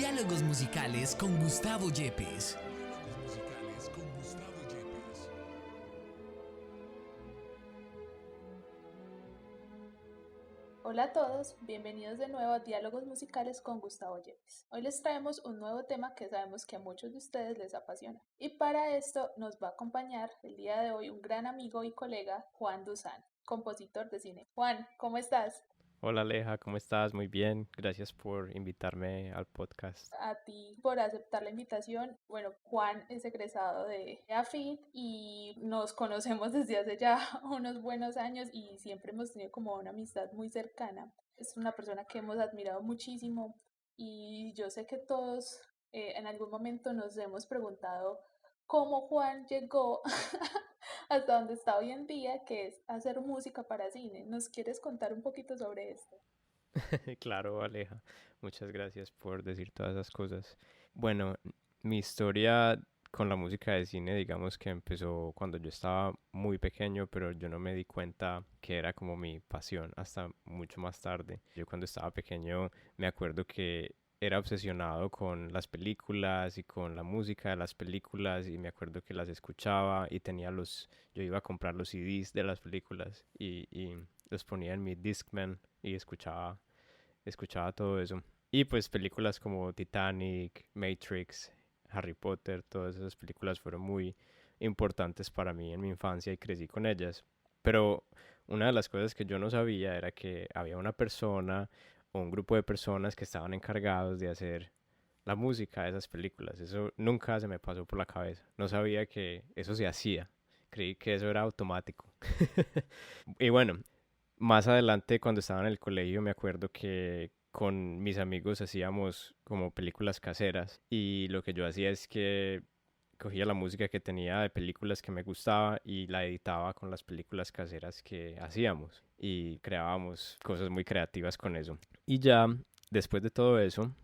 Diálogos musicales con Gustavo Yepes. Hola a todos, bienvenidos de nuevo a Diálogos Musicales con Gustavo Yepes. Hoy les traemos un nuevo tema que sabemos que a muchos de ustedes les apasiona. Y para esto nos va a acompañar el día de hoy un gran amigo y colega, Juan Duzán, compositor de cine. Juan, ¿cómo estás? Hola Aleja, ¿cómo estás? Muy bien, gracias por invitarme al podcast. A ti por aceptar la invitación. Bueno, Juan es egresado de AFIT y nos conocemos desde hace ya unos buenos años y siempre hemos tenido como una amistad muy cercana. Es una persona que hemos admirado muchísimo y yo sé que todos en algún momento nos hemos preguntado cómo Juan llegó hasta donde está hoy en día, que es hacer música para cine. ¿Nos quieres contar un poquito sobre esto? Claro, Aleja, muchas gracias por decir todas esas cosas. Bueno, mi historia con la música de cine, digamos que empezó cuando yo estaba muy pequeño, pero yo no me di cuenta que era como mi pasión hasta mucho más tarde. Yo cuando estaba pequeño me acuerdo que era obsesionado con las películas y con la música de las películas y me acuerdo que las escuchaba y yo iba a comprar los CDs de las películas y los ponía en mi Discman y escuchaba todo eso. Y pues películas como Titanic, Matrix, Harry Potter, todas esas películas fueron muy importantes para mí en mi infancia y crecí con ellas. Pero una de las cosas que yo no sabía era que había una persona o un grupo de personas que estaban encargados de hacer la música de esas películas. Eso nunca se me pasó por la cabeza. No sabía que eso se hacía. Creí que eso era automático. Y bueno, más adelante, cuando estaba en el colegio, me acuerdo que con mis amigos hacíamos como películas caseras y lo que yo hacía es que cogía la música que tenía de películas que me gustaba y la editaba con las películas caseras que hacíamos y creábamos cosas muy creativas con eso. Y ya después de todo eso,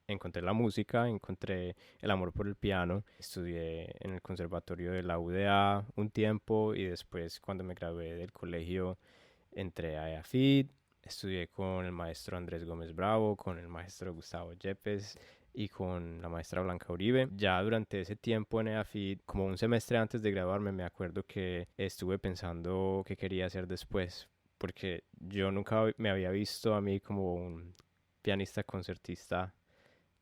encontré la música, encontré el amor por el piano, estudié en el conservatorio de la UDA un tiempo y después cuando me gradué del colegio entré a EAFIT, estudié con el maestro Andrés Gómez Bravo, con el maestro Gustavo Yepes y con la maestra Blanca Uribe. Ya durante ese tiempo en EAFIT, como un semestre antes de graduarme, me acuerdo que estuve pensando qué quería hacer después, porque yo nunca me había visto a mí como un pianista concertista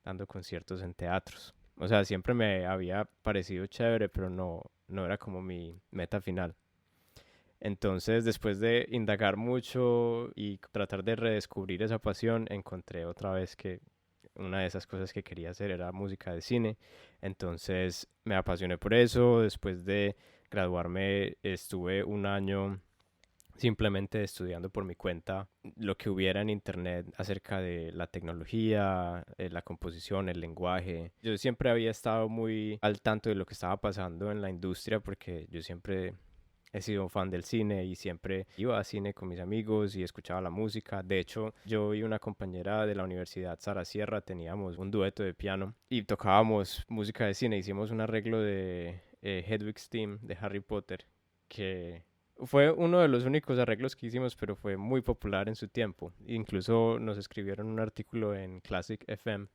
dando conciertos en teatros. O sea, siempre me había parecido chévere, pero no era como mi meta final. Entonces, después de indagar mucho y tratar de redescubrir esa pasión, encontré otra vez que una de esas cosas que quería hacer era música de cine. Entonces, me apasioné por eso. Después de graduarme, estuve un año simplemente estudiando por mi cuenta lo que hubiera en internet acerca de la tecnología, la composición, el lenguaje. Yo siempre había estado muy al tanto de lo que estaba pasando en la industria porque yo siempre he sido fan del cine y siempre iba a cine con mis amigos y escuchaba la música. De hecho, yo y una compañera de la universidad, Sara Sierra, teníamos un dueto de piano y tocábamos música de cine. Hicimos un arreglo de Hedwig's Theme de Harry Potter que fue uno de los únicos arreglos que hicimos, pero fue muy popular en su tiempo. Incluso nos escribieron un artículo en Classic FM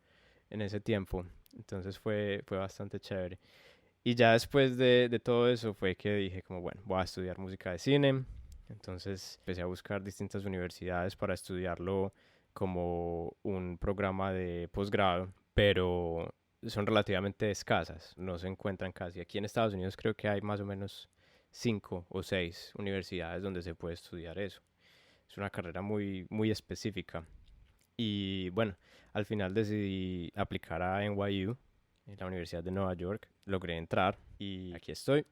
en ese tiempo. Entonces fue bastante chévere. Y ya después de todo eso fue que dije como, bueno, voy a estudiar música de cine. Entonces empecé a buscar distintas universidades para estudiarlo como un programa de posgrado, pero son relativamente escasas, no se encuentran casi. Aquí en Estados Unidos creo que hay más o menos 5 o 6 universidades donde se puede estudiar eso. Es una carrera muy específica. Y bueno, al final decidí aplicar a NYU, en la Universidad de Nueva York. Logré entrar y aquí estoy.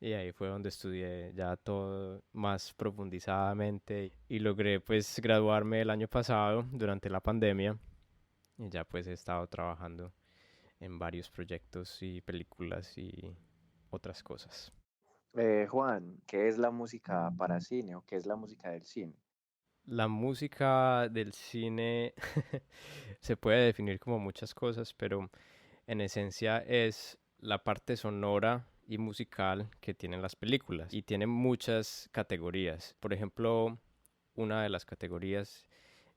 Y ahí fue donde estudié ya todo más profundizadamente y logré pues graduarme el año pasado durante la pandemia y ya pues he estado trabajando en varios proyectos y películas y otras cosas. Juan, ¿qué es la música para cine o qué es la música del cine? La música del cine se puede definir como muchas cosas, pero en esencia es la parte sonora y musical que tienen las películas y tiene muchas categorías. Por ejemplo, una de las categorías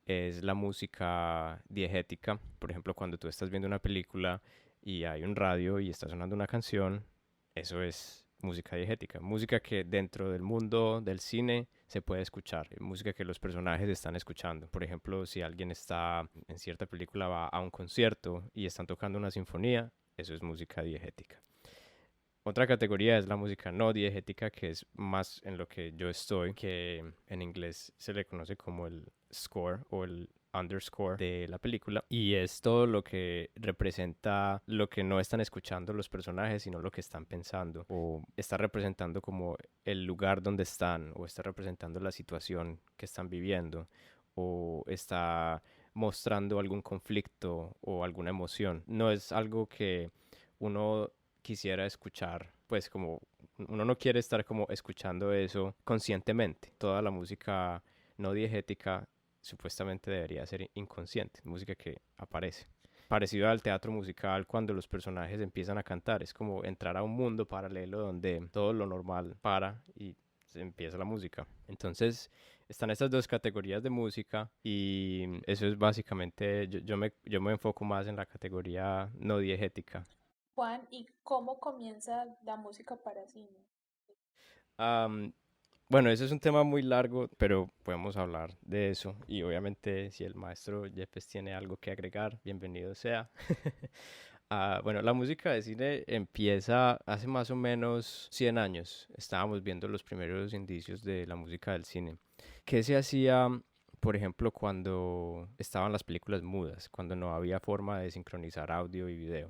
es la música diegética. Por ejemplo, cuando tú estás viendo una película y hay un radio y está sonando una canción, eso es música diegética. Música que dentro del mundo del cine se puede escuchar. Música que los personajes están escuchando. Por ejemplo, si alguien está en cierta película, va a un concierto y están tocando una sinfonía, eso es música diegética. Otra categoría es la música no diegética, que es más en lo que yo estoy, que en inglés se le conoce como el score o el underscore de la película, y es todo lo que representa lo que no están escuchando los personajes, sino lo que están pensando, o está representando como el lugar donde están, o está representando la situación que están viviendo, o está mostrando algún conflicto o alguna emoción. No es algo que uno quisiera escuchar, pues como uno no quiere estar como escuchando eso conscientemente. Toda la música no diegética supuestamente debería ser inconsciente, música que aparece. Parecido al teatro musical, cuando los personajes empiezan a cantar, es como entrar a un mundo paralelo donde todo lo normal para y se empieza la música. Entonces están estas dos categorías de música y eso es básicamente, yo me enfoco más en la categoría no diegética. Juan, ¿y cómo comienza la música para cine? Am, bueno, eso es un tema muy largo, pero podemos hablar de eso. Y obviamente, si el maestro Yepes tiene algo que agregar, bienvenido sea. Bueno, la música de cine empieza hace más o menos 100 años. Estábamos viendo los primeros indicios de la música del cine. ¿Qué se hacía, por ejemplo, cuando estaban las películas mudas, cuando no había forma de sincronizar audio y video?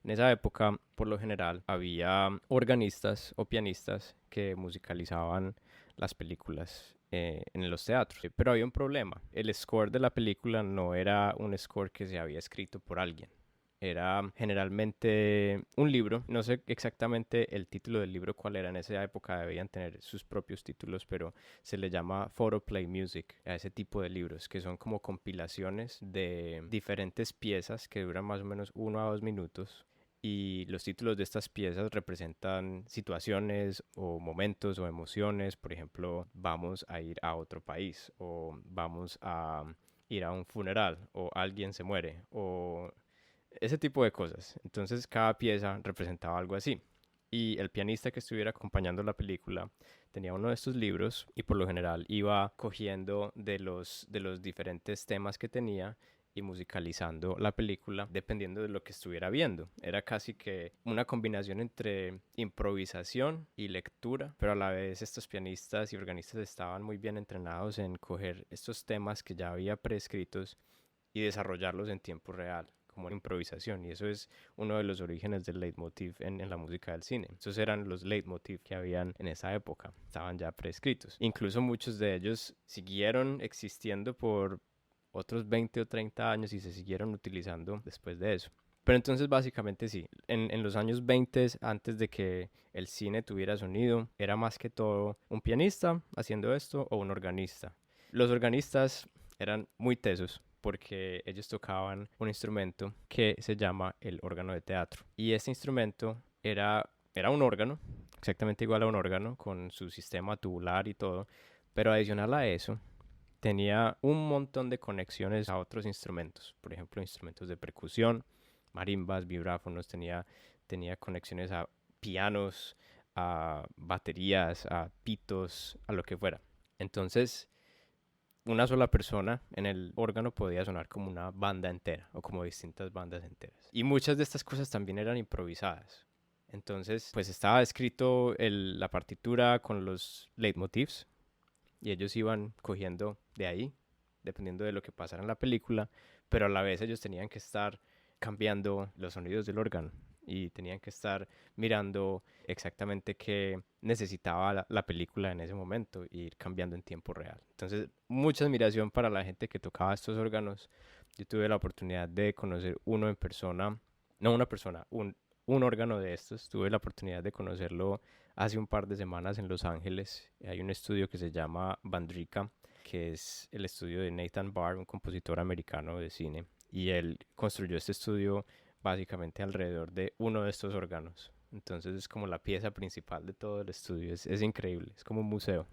En esa época, por lo general, había organistas o pianistas que musicalizaban las películas en los teatros. Pero había un problema. El score de la película no era un score que se había escrito por alguien. Era generalmente un libro, no sé exactamente el título del libro cuál era, en esa época debían tener sus propios títulos, pero se le llama photoplay music a ese tipo de libros, que son como compilaciones de diferentes piezas que duran más o menos 1 a 2 minutos. Y los títulos de estas piezas representan situaciones o momentos o emociones. Por ejemplo, vamos a ir a otro país, o vamos a ir a un funeral, o alguien se muere, o ese tipo de cosas. Entonces cada pieza representaba algo así. Y el pianista que estuviera acompañando la película tenía uno de estos libros y por lo general iba cogiendo de los diferentes temas que tenía y musicalizando la película dependiendo de lo que estuviera viendo. Era casi que una combinación entre improvisación y lectura, pero a la vez estos pianistas y organistas estaban muy bien entrenados en coger estos temas que ya había prescritos y desarrollarlos en tiempo real, como improvisación. Y eso es uno de los orígenes del leitmotiv en la música del cine. Esos eran los leitmotiv que habían en esa época, estaban ya prescritos. Incluso muchos de ellos siguieron existiendo por otros 20 o 30 años y se siguieron utilizando después de eso. Pero entonces básicamente sí, en los años 20, antes de que el cine tuviera sonido, era más que todo un pianista haciendo esto o un organista. Los organistas eran muy tesos porque ellos tocaban un instrumento que se llama el órgano de teatro. Y este instrumento era un órgano, exactamente igual a un órgano, con su sistema tubular y todo, pero adicional a eso, tenía un montón de conexiones a otros instrumentos, por ejemplo, instrumentos de percusión, marimbas, vibráfonos, tenía conexiones a pianos, a baterías, a pitos, a lo que fuera. Entonces, una sola persona en el órgano podía sonar como una banda entera o como distintas bandas enteras. Y muchas de estas cosas también eran improvisadas. Entonces, pues estaba escrito la partitura con los leitmotivs y ellos iban cogiendo de ahí, dependiendo de lo que pasara en la película, pero a la vez ellos tenían que estar cambiando los sonidos del órgano y tenían que estar mirando exactamente qué necesitaba la película en ese momento e ir cambiando en tiempo real. Entonces, mucha admiración para la gente que tocaba estos órganos. Yo tuve la oportunidad de conocer uno en persona, no una persona, un órgano de estos. Tuve la oportunidad de conocerlo hace un par de semanas en Los Ángeles. Hay un estudio que se llama Bandrika, que es el estudio de Nathan Barr, un compositor americano de cine. Y él construyó este estudio básicamente alrededor de uno de estos órganos. Entonces es como la pieza principal de todo el estudio. Es increíble, es como un museo.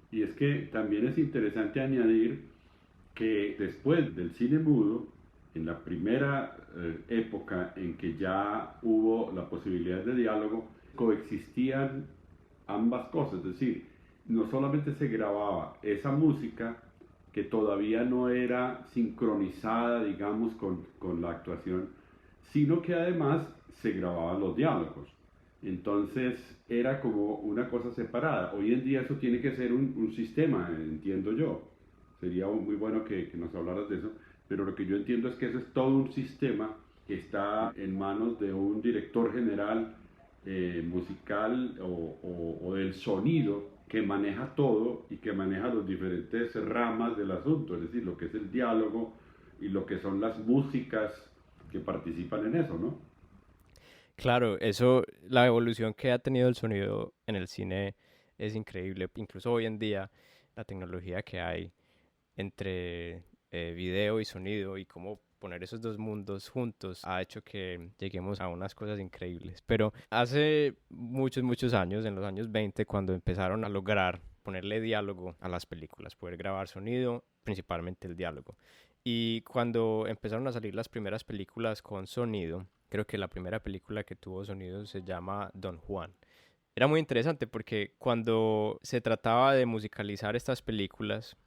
Y es que también es interesante añadir que después del cine mudo, en la primera época en que ya hubo la posibilidad de diálogo, coexistían ambas cosas, es decir, no solamente se grababa esa música que todavía no era sincronizada, digamos, con la actuación, sino que además se grababan los diálogos. Entonces era como una cosa separada. Hoy en día eso tiene que ser un sistema, entiendo yo. Sería muy bueno que nos hablaras de eso, pero lo que yo entiendo es que eso es todo un sistema que está en manos de un director general musical o del sonido que maneja todo y que maneja las diferentes ramas del asunto, es decir, lo que es el diálogo y lo que son las músicas que participan en eso, ¿no? Claro, eso, la evolución que ha tenido el sonido en el cine es increíble. Incluso hoy en día, la tecnología que hay entre video y sonido y cómo poner esos dos mundos juntos ha hecho que lleguemos a unas cosas increíbles. Pero hace muchos, muchos años, en los años 20, cuando empezaron a lograr ponerle diálogo a las películas, poder grabar sonido, principalmente el diálogo. Y cuando empezaron a salir las primeras películas con sonido, creo que la primera película que tuvo sonido se llama Don Juan. Era muy interesante porque cuando se trataba de musicalizar estas películas,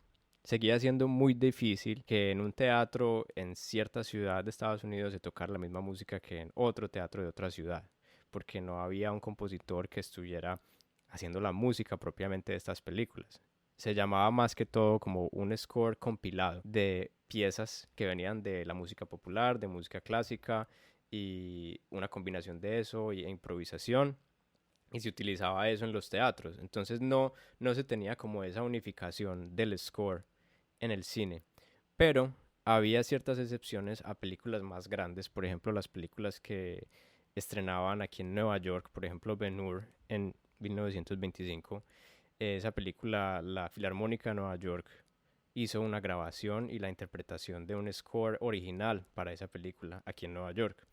seguía siendo muy difícil que en un teatro en cierta ciudad de Estados Unidos se tocara la misma música que en otro teatro de otra ciudad, porque no había un compositor que estuviera haciendo la música propiamente de estas películas. Se llamaba más que todo como un score compilado de piezas que venían de la música popular, de música clásica y una combinación de eso y improvisación. Y se utilizaba eso en los teatros. Entonces no se tenía como esa unificación del score en el cine. Pero había ciertas excepciones a películas más grandes. Por ejemplo, las películas que estrenaban aquí en Nueva York. Por ejemplo, Ben-Hur en 1925. Esa película, la Filarmónica de Nueva York hizo una grabación y la interpretación de un score original para esa película aquí en Nueva York.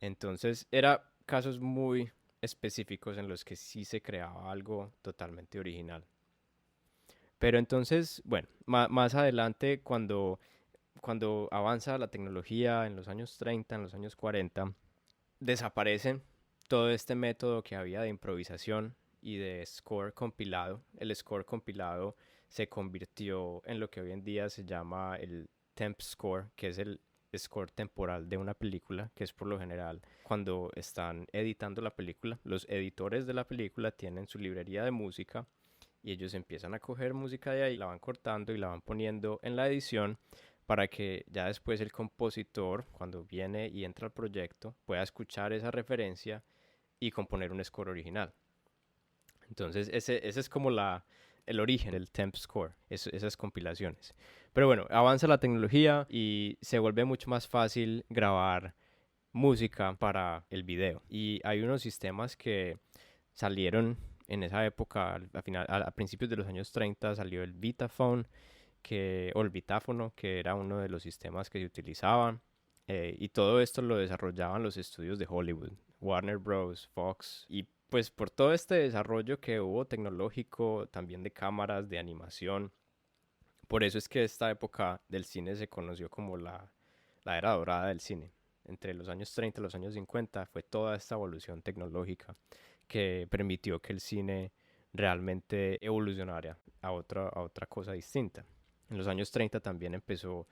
Entonces, era casos muy específicos en los que sí se creaba algo totalmente original. Pero entonces, bueno, más adelante, cuando avanza la tecnología en los años 30, en los años 40, desaparece todo este método que había de improvisación y de score compilado. El score compilado se convirtió en lo que hoy en día se llama el temp score, que es el score temporal de una película, que es por lo general cuando están editando la película. Los editores de la película tienen su librería de música y ellos empiezan a coger música de ahí, la van cortando y la van poniendo en la edición para que ya después el compositor, cuando viene y entra al proyecto, pueda escuchar esa referencia y componer un score original. Entonces ese es como el origen del temp score, esas compilaciones. Pero bueno, avanza la tecnología y se vuelve mucho más fácil grabar música para el video. Y hay unos sistemas que salieron en esa época, a principios de los años 30 salió el Vitaphone, o el Vitáfono, que era uno de los sistemas que se utilizaban. Y todo esto lo desarrollaban los estudios de Hollywood, Warner Bros., Fox, y pues por todo este desarrollo que hubo tecnológico, también de cámaras, de animación, por eso es que esta época del cine se conoció como la era dorada del cine. Entre los años 30 y los años 50 fue toda esta evolución tecnológica que permitió que el cine realmente evolucionara a otra cosa distinta. En los años 30 también empezó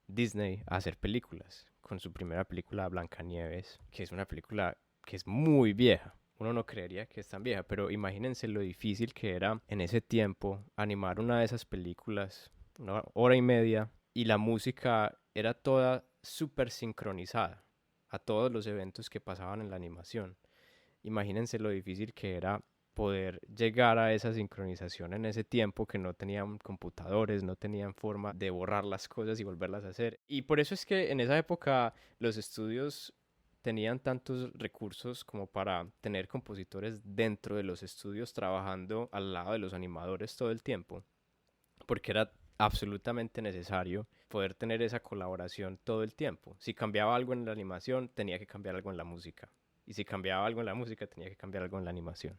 Disney a hacer películas, con su primera película Blancanieves, que es una película que es muy vieja. Uno no creería que es tan vieja, pero imagínense lo difícil que era en ese tiempo animar una de esas películas, 1 hora y media, y la música era toda súper sincronizada a todos los eventos que pasaban en la animación. Imagínense lo difícil que era poder llegar a esa sincronización en ese tiempo que no tenían computadores, no tenían forma de borrar las cosas y volverlas a hacer. Y por eso es que en esa época los estudios tenían tantos recursos como para tener compositores dentro de los estudios trabajando al lado de los animadores todo el tiempo, porque era absolutamente necesario poder tener esa colaboración todo el tiempo. Si cambiaba algo en la animación, tenía que cambiar algo en la música. Y si cambiaba algo en la música, tenía que cambiar algo en la animación.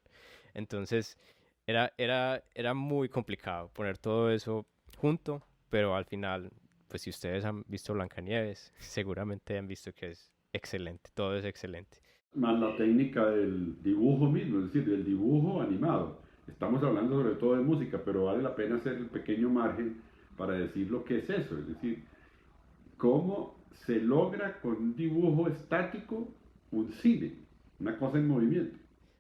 Entonces, era muy complicado poner todo eso junto, pero al final pues si ustedes han visto Blancanieves, seguramente han visto que es excelente, todo es excelente. Más la técnica del dibujo mismo, es decir, del dibujo animado. Estamos hablando sobre todo de música, pero vale la pena hacer el pequeño margen para decir lo que es eso, es decir, cómo se logra con un dibujo estático un cine, una cosa en movimiento.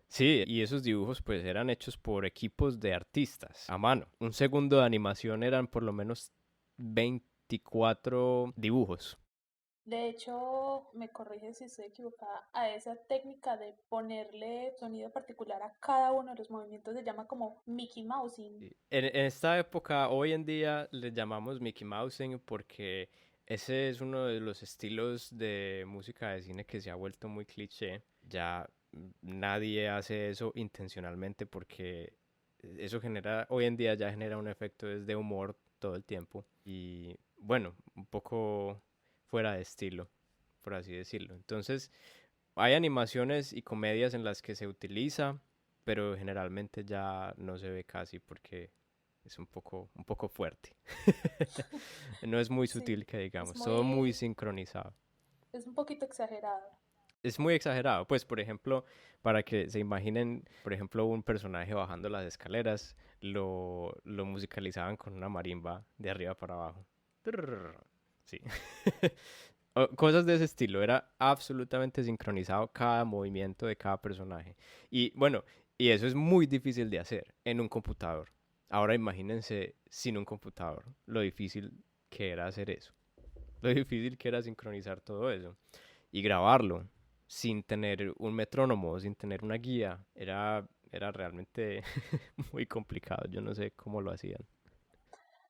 Sí, y esos dibujos pues eran hechos por equipos de artistas a mano. Un segundo de animación eran por lo menos 24 dibujos. De hecho, me corrige si estoy equivocada, a esa técnica de ponerle sonido particular a cada uno de los movimientos se llama como Mickey Mousing. Sí. En esta época, hoy en día, le llamamos Mickey Mousing porque ese es uno de los estilos de música de cine que se ha vuelto muy cliché. Ya nadie hace eso intencionalmente porque eso genera, hoy en día ya genera un efecto de humor todo el tiempo. Y bueno, un poco fuera de estilo, por así decirlo. Entonces, hay animaciones y comedias en las que se utiliza, pero generalmente ya no se ve casi porque es un poco fuerte. No es muy Sí, sutil que es digamos, todo muy muy, sincronizado. es un poquito exagerado. Es muy exagerado, pues por ejemplo, para que se imaginen, por ejemplo, un personaje bajando las escaleras, lo musicalizaban con una marimba de arriba para abajo. Trrr, sí. Cosas de ese estilo, era absolutamente sincronizado cada movimiento de cada personaje. Y bueno, y eso es muy difícil de hacer en un computador. Ahora imagínense sin un computador, lo difícil que era hacer eso, lo difícil que era sincronizar todo eso y grabarlo sin tener un metrónomo, sin tener una guía, era realmente muy complicado. Yo no sé cómo lo hacían.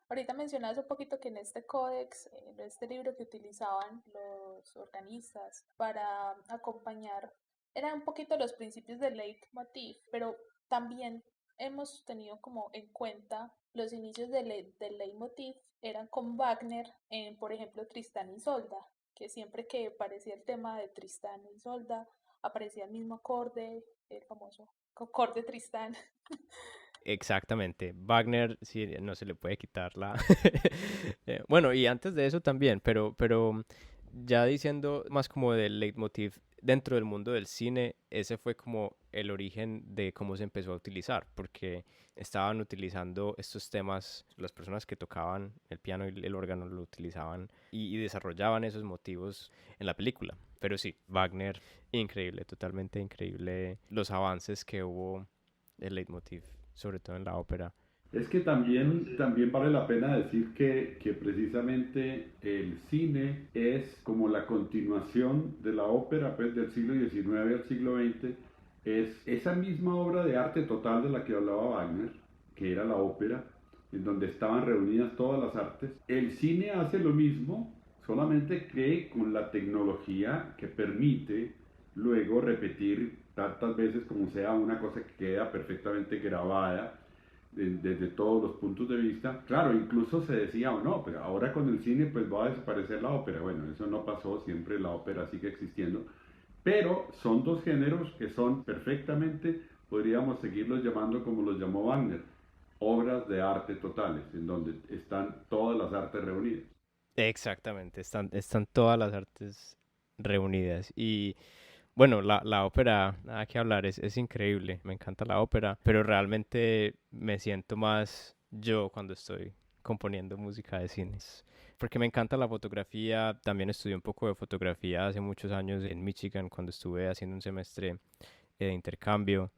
Ahorita mencionabas un poquito que en este códex, en este libro que utilizaban los organistas para acompañar, eran un poquito los principios del leitmotiv, pero también hemos tenido como en cuenta los inicios del leitmotiv eran con Wagner en, por ejemplo, Tristán y Isolda, que siempre que aparecía el tema de Tristán y Isolda, aparecía el mismo acorde, el famoso acorde Tristán. Exactamente. Wagner, sí, no se le puede quitar la... Bueno, y antes de eso también, pero ya diciendo más como del leitmotiv dentro del mundo del cine, ese fue como el origen de cómo se empezó a utilizar, porque estaban utilizando estos temas, las personas que tocaban el piano y el órgano lo utilizaban y desarrollaban esos motivos en la película. Pero sí, Wagner, increíble, totalmente increíble los avances que hubo del leitmotiv, sobre todo en la ópera. Es que también vale la pena decir que precisamente el cine es como la continuación de la ópera, pues, del siglo XIX al siglo XX. Es esa misma obra de arte total de la que hablaba Wagner, que era la ópera, en donde estaban reunidas todas las artes. El cine hace lo mismo, solamente que con la tecnología que permite luego repetir tantas veces como sea una cosa que queda perfectamente grabada desde todos los puntos de vista. Claro, incluso se decía, o no, pero ahora con el cine pues va a desaparecer la ópera. Bueno, eso no pasó, siempre la ópera sigue existiendo. Pero son dos géneros que son perfectamente, podríamos seguirlos llamando como los llamó Wagner, obras de arte totales, en donde están todas las artes reunidas. Exactamente, están todas las artes reunidas. Y bueno, la ópera, nada que hablar, es increíble. Me encanta la ópera, pero realmente me siento más yo cuando estoy componiendo música de cines. Porque me encanta la fotografía, también estudié un poco de fotografía hace muchos años en Michigan cuando estuve haciendo un semestre de intercambio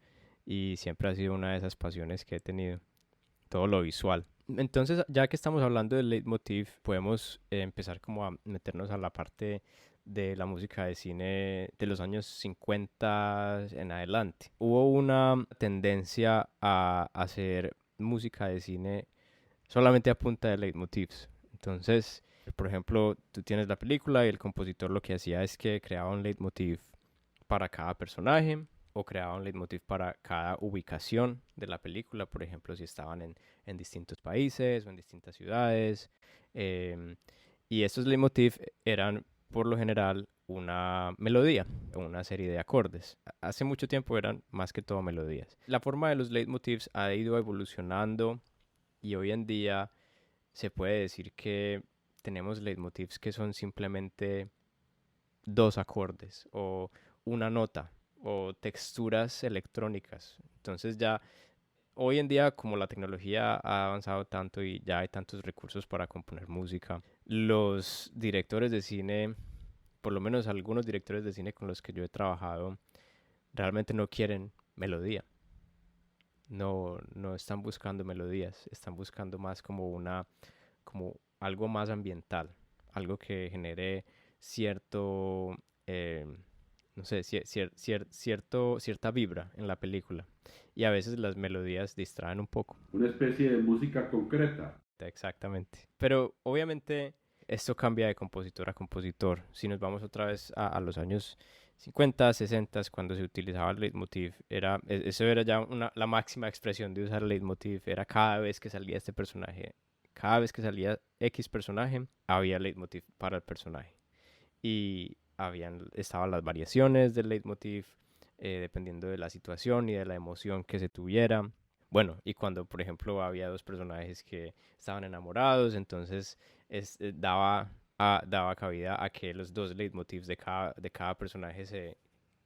y siempre ha sido una de esas pasiones que he tenido, todo lo visual. Entonces, ya que estamos hablando del leitmotiv, podemos empezar como a meternos a la parte de la música de cine de los años 50 en adelante. Hubo una tendencia a hacer música de cine solamente a punta de leitmotivs. Entonces, por ejemplo, tú tienes la película y el compositor lo que hacía es que creaba un leitmotiv para cada personaje o creaba un leitmotiv para cada ubicación de la película, por ejemplo, si estaban en distintos países o en distintas ciudades. em, y estos leitmotiv eran por lo general una melodía o una serie de acordes. Hace mucho tiempo eran más que todo melodías. La forma de los leitmotivs ha ido evolucionando y hoy en día se puede decir que tenemos leitmotivs que son simplemente dos acordes o una nota o texturas electrónicas. Entonces ya hoy en día, como la tecnología ha avanzado tanto y ya hay tantos recursos para componer música, los directores de cine, por lo menos algunos directores de cine con los que yo he trabajado, realmente no quieren melodía. No están buscando melodías, están buscando más como algo más ambiental, algo que genere cierto, eh, no sé, cierta vibra en la película. Y a veces las melodías distraen un poco. Una especie de música concreta. Exactamente. Pero obviamente esto cambia de compositor a compositor. Si nos vamos otra vez a los años 50, 60, cuando se utilizaba el leitmotiv, eso era ya la máxima expresión de usar el leitmotiv. Era cada vez que salía este personaje, cada vez que salía X personaje, había leitmotiv para el personaje. Y estaban las variaciones del leitmotiv, dependiendo de la situación y de la emoción que se tuviera. Bueno, y cuando, por ejemplo, había dos personajes que estaban enamorados, entonces daba cabida a que los dos leitmotivs de cada personaje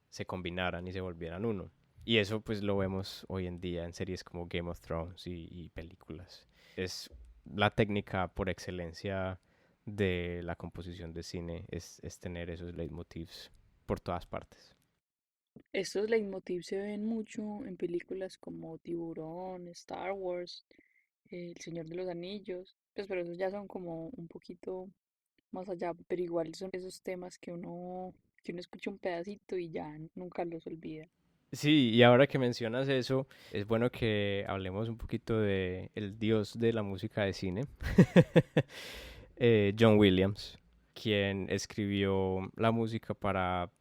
se combinaran y se volvieran uno. Y eso pues lo vemos hoy en día en series como Game of Thrones y películas. Es la técnica por excelencia de la composición de cine, es tener esos leitmotivs por todas partes. Estos leitmotivs se ven mucho en películas como Tiburón, Star Wars, El Señor de los Anillos, pues pero esos ya son como un poquito más allá, pero igual son esos temas que uno escucha un pedacito y ya nunca los olvida. Sí, y ahora que mencionas eso, es bueno que hablemos un poquito de el dios de la música de cine, John Williams, quien escribió la música para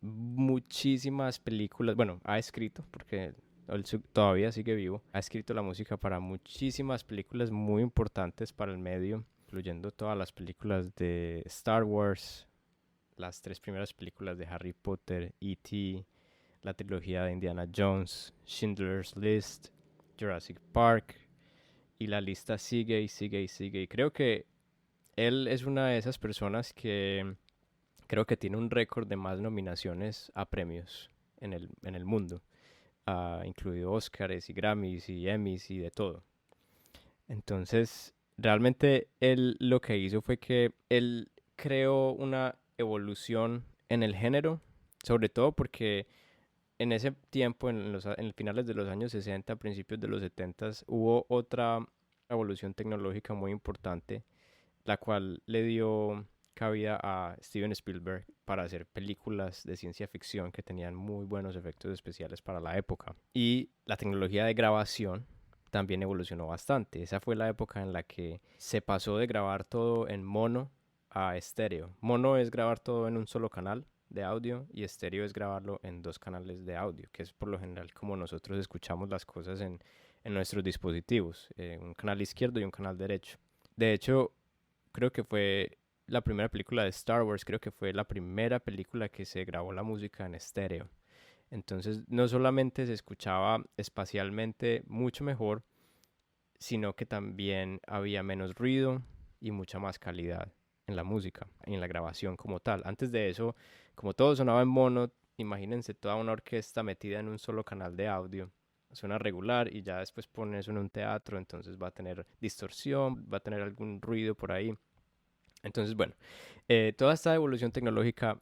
muchísimas películas. Bueno, ha escrito, porque todavía sigue vivo, ha escrito la música para muchísimas películas muy importantes para el medio, incluyendo todas las películas de Star Wars, las 3 primeras películas de Harry Potter, E.T., la trilogía de Indiana Jones, Schindler's List, Jurassic Park, y la lista sigue y sigue y sigue. Y creo que él es una de esas personas que creo que tiene un récord de más nominaciones a premios en el mundo, incluido Oscars y Grammys y Emmys y de todo. Entonces, realmente él lo que hizo fue que él creó una evolución en el género, sobre todo porque en ese tiempo, en finales de los años 60, principios de los 70, hubo otra evolución tecnológica muy importante, la cual le dio cabida a Steven Spielberg para hacer películas de ciencia ficción que tenían muy buenos efectos especiales para la época. Y la tecnología de grabación también evolucionó bastante. Esa fue la época en la que se pasó de grabar todo en mono a estéreo. Mono es grabar todo en un solo canal de audio y estéreo es grabarlo en 2 canales de audio, que es por lo general como nosotros escuchamos las cosas en nuestros dispositivos, un canal izquierdo y un canal derecho. De hecho, creo que fue la primera película de Star Wars, creo que fue la primera película que se grabó la música en estéreo. Entonces no solamente se escuchaba espacialmente mucho mejor, sino que también había menos ruido y mucha más calidad en la música, en la grabación como tal. Antes de eso, como todo sonaba en mono, imagínense toda una orquesta metida en un solo canal de audio. Suena regular y ya después pones eso en un teatro, entonces va a tener distorsión, va a tener algún ruido por ahí. Entonces, bueno, toda esta evolución tecnológica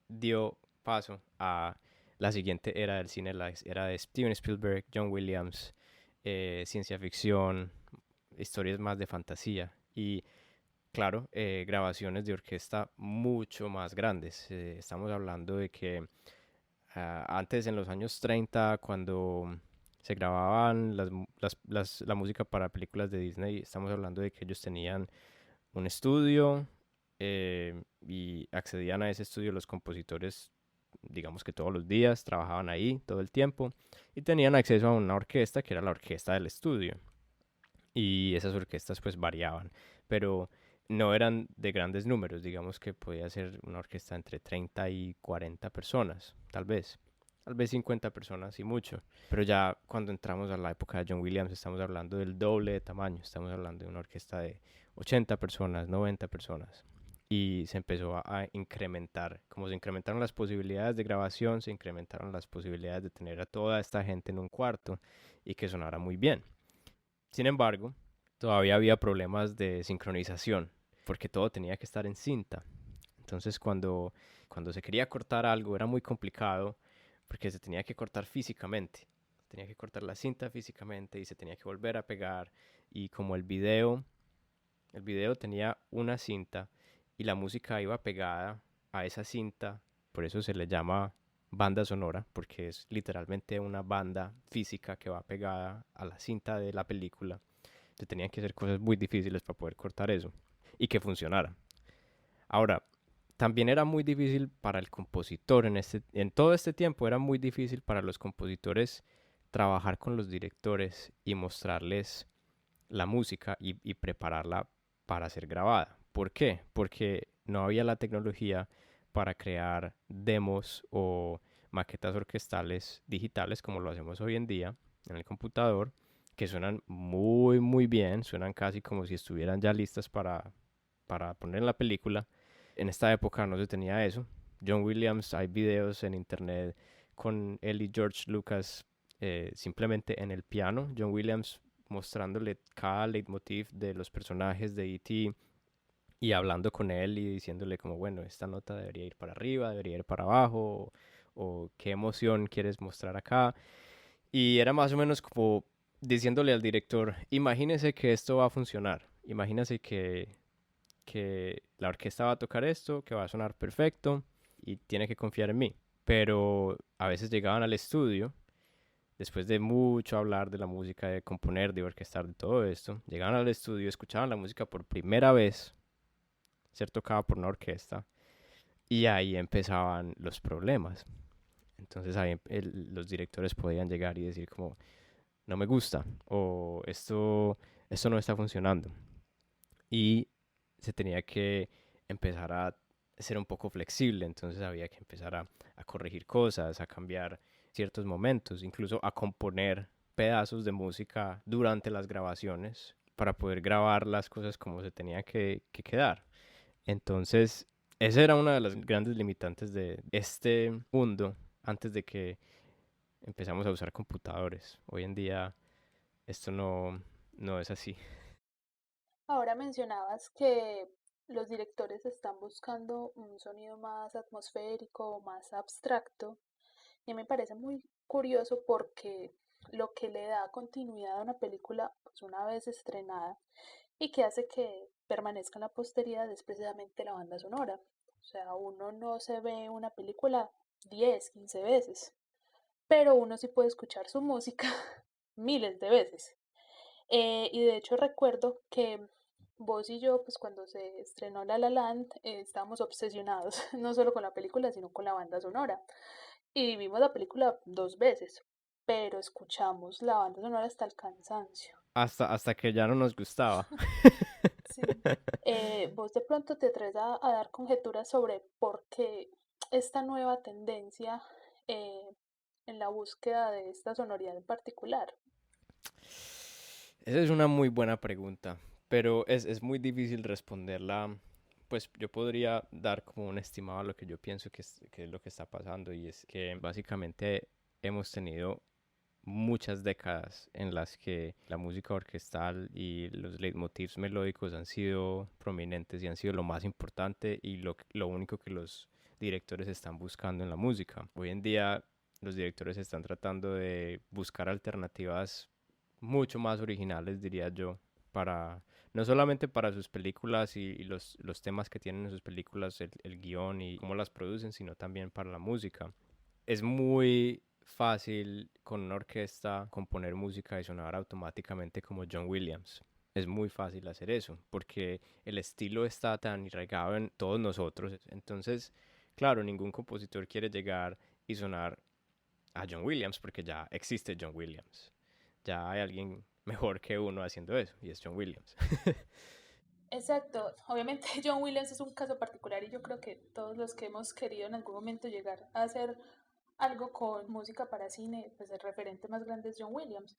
dio paso a la siguiente era del cine, la era de Steven Spielberg, John Williams, ciencia ficción, historias más de fantasía y, claro, grabaciones de orquesta mucho más grandes. Estamos hablando de que antes, en los años 30, cuando se grababan la música para películas de Disney, estamos hablando de que ellos tenían un estudio y accedían a ese estudio los compositores, digamos que todos los días, trabajaban ahí todo el tiempo y tenían acceso a una orquesta que era la orquesta del estudio. Y esas orquestas pues variaban, pero no eran de grandes números, digamos que podía ser una orquesta entre 30 y 40 personas, tal vez. tal vez 50 personas y mucho. Pero ya cuando entramos a la época de John Williams estamos hablando del doble de tamaño, estamos hablando de una orquesta de 80 personas, 90 personas. Y se empezó a incrementar, como se incrementaron las posibilidades de grabación, se incrementaron las posibilidades de tener a toda esta gente en un cuarto y que sonara muy bien. Sin embargo, todavía había problemas de sincronización, porque todo tenía que estar en cinta. Entonces cuando se quería cortar algo era muy complicado porque se tenía que cortar físicamente. Tenía que cortar la cinta físicamente y se tenía que volver a pegar. Y como el video tenía una cinta y la música iba pegada a esa cinta, por eso se le llama banda sonora, porque es literalmente una banda física que va pegada a la cinta de la película. Se tenían que hacer cosas muy difíciles para poder cortar eso y que funcionara. Ahora, también era muy difícil para el compositor en todo este tiempo, era muy difícil para los compositores trabajar con los directores y mostrarles la música y prepararla para ser grabada. ¿Por qué? Porque no había la tecnología para crear demos o maquetas orquestales digitales como lo hacemos hoy en día en el computador, que suenan muy muy bien, suenan casi como si estuvieran ya listas para poner en la película. En esta época no se tenía eso. John Williams, hay videos en internet con él y George Lucas simplemente en el piano. John Williams mostrándole cada leitmotiv de los personajes de E.T. y hablando con él y diciéndole como, bueno, esta nota debería ir para arriba, debería ir para abajo, o qué emoción quieres mostrar acá. Y era más o menos como diciéndole al director, imagínese que esto va a funcionar, imagínese que la orquesta va a tocar esto, que va a sonar perfecto y tiene que confiar en mí. Pero a veces llegaban al estudio, después de mucho hablar de la música, de componer, de orquestar, de todo esto, llegaban al estudio, escuchaban la música por primera vez ser tocada por una orquesta y ahí empezaban los problemas. Entonces ahí los directores podían llegar y decir como, no me gusta o esto no está funcionando. Y se tenía que empezar a ser un poco flexible, entonces había que empezar a corregir cosas, a cambiar ciertos momentos, incluso a componer pedazos de música durante las grabaciones para poder grabar las cosas como se tenían que quedar. Entonces, esa era una de las grandes limitantes de este mundo antes de que empezamos a usar computadores. Hoy en día esto no es así. Ahora mencionabas que los directores están buscando un sonido más atmosférico, más abstracto, y me parece muy curioso porque lo que le da continuidad a una película, pues una vez estrenada, y que hace que permanezca en la posteridad es precisamente la banda sonora. O sea, uno no se ve una película 10, 15 veces, pero uno sí puede escuchar su música miles de veces. Y de hecho recuerdo que vos y yo, pues cuando se estrenó La La Land, estábamos obsesionados, no solo con la película, sino con la banda sonora. Y vimos la película 2 veces, pero escuchamos la banda sonora hasta el cansancio. Hasta que ya no nos gustaba. Sí. Vos de pronto te atreves a dar conjeturas sobre por qué esta nueva tendencia eh, en la búsqueda de esta sonoridad en particular. Esa es una muy buena pregunta, pero es muy difícil responderla. Pues yo podría dar como un estimado a lo que yo pienso que es lo que está pasando y es que básicamente hemos tenido muchas décadas en las que la música orquestal y los leitmotivs melódicos han sido prominentes y han sido lo más importante y lo único que los directores están buscando en la música. Hoy en día los directores están tratando de buscar alternativas mucho más originales, diría yo, para no solamente para sus películas y los temas que tienen en sus películas, el guión y cómo las producen, sino también para la música. Es muy fácil con una orquesta componer música y sonar automáticamente como John Williams. Es muy fácil hacer eso porque el estilo está tan arraigado en todos nosotros. Entonces, claro, ningún compositor quiere llegar y sonar a John Williams porque ya existe John Williams. Ya hay alguien mejor que uno haciendo eso y es John Williams. Exacto, obviamente John Williams es un caso particular y yo creo que todos los que hemos querido en algún momento llegar a hacer algo con música para cine, pues el referente más grande es John Williams,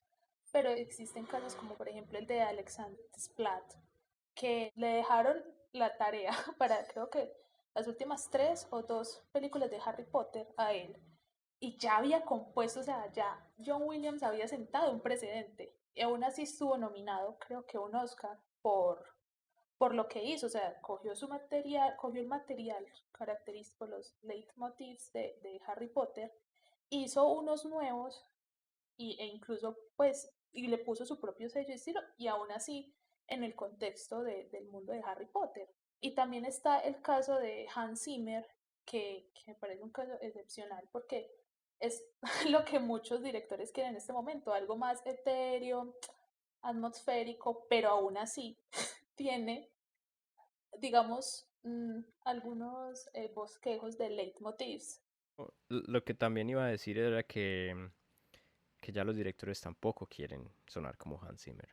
pero existen casos como por ejemplo el de Alexander Desplat, que le dejaron la tarea para creo que las últimas 3 o 2 películas de Harry Potter a él, y ya había compuesto, o sea, ya John Williams había sentado un precedente, y aún así estuvo nominado, creo que un Oscar por lo que hizo, o sea, cogió su material, cogió el material característico, los leitmotivs de Harry Potter, hizo unos nuevos e incluso pues, y le puso su propio sello y estilo, y aún así en el contexto del mundo de Harry Potter. Y también está el caso de Hans Zimmer, que me parece un caso excepcional porque es lo que muchos directores quieren en este momento, algo más etéreo, atmosférico, pero aún así tiene, digamos, algunos bosquejos de leitmotivs. Lo que también iba a decir era que ya los directores tampoco quieren sonar como Hans Zimmer.